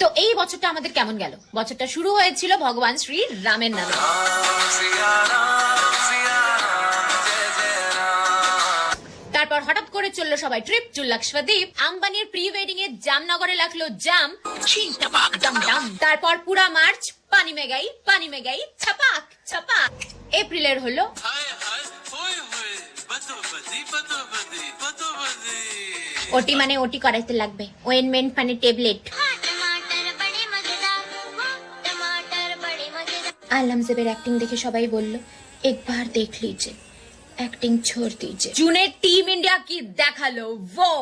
তো এই বছরটা আমাদের কেমন গেল? বছরটা শুরু হয়েছিল ভগবান শ্রী রামের নামে। তারপর হঠাৎ করে চললো সবাই ট্রিপ টু লক্ষদ্বীপ। আম্বানির প্রি ওয়েডিং এ জামনগরে লাগলো জাম। তারপর পুরা মার্চ পানি মেগাই ছাপাক ছাপাক। এপ্রিলের হলো ওটি, মানে ওটি করাইতে লাগবে, ওয়েনমেন্ট মানে ট্যাবলেট। আলম জেবের অ্যাক্টিং দেখে সবাই বলল একবার দেখ লিজে, অ্যাক্টিং ছোড় দিজে। জুনের টিম ইন্ডিয়া কি দেখালো, वो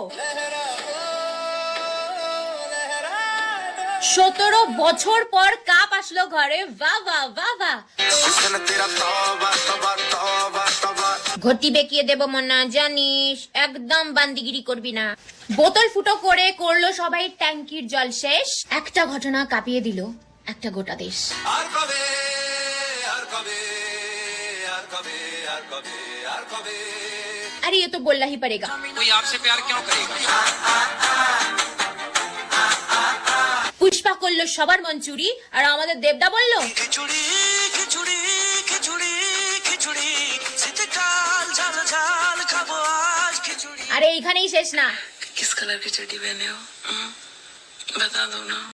17 বছর পর কাপ আসলো ঘরে, বাহ বাহ বাহ বাহ। ঘটি বেঁকিয়ে দেবো মনা, জানিস একদম বান্দিগিরি করবি না। বোতল ফুটো করে করলো সবাই ট্যাঙ্কির জল শেষ। একটা ঘটনা কাঁপিয়ে দিল একটা গোটা দেশ। अरे ये तो बोलना ही पड़ेगा, कोई आपसे प्यार क्यों करेगा। পুষ্পা করলো সবার মন চুরি, আর আমাদের দেবদা বলল খিচুড়ি খিচুড়ি খিচুড়ি খিচুড়ি শীতকাল ঝাল ঝাল খাবো আজ খিচুড়ি। আরে এইখানেই শেষ না। किस कलर की चड्डी पहने हो बता दो ना।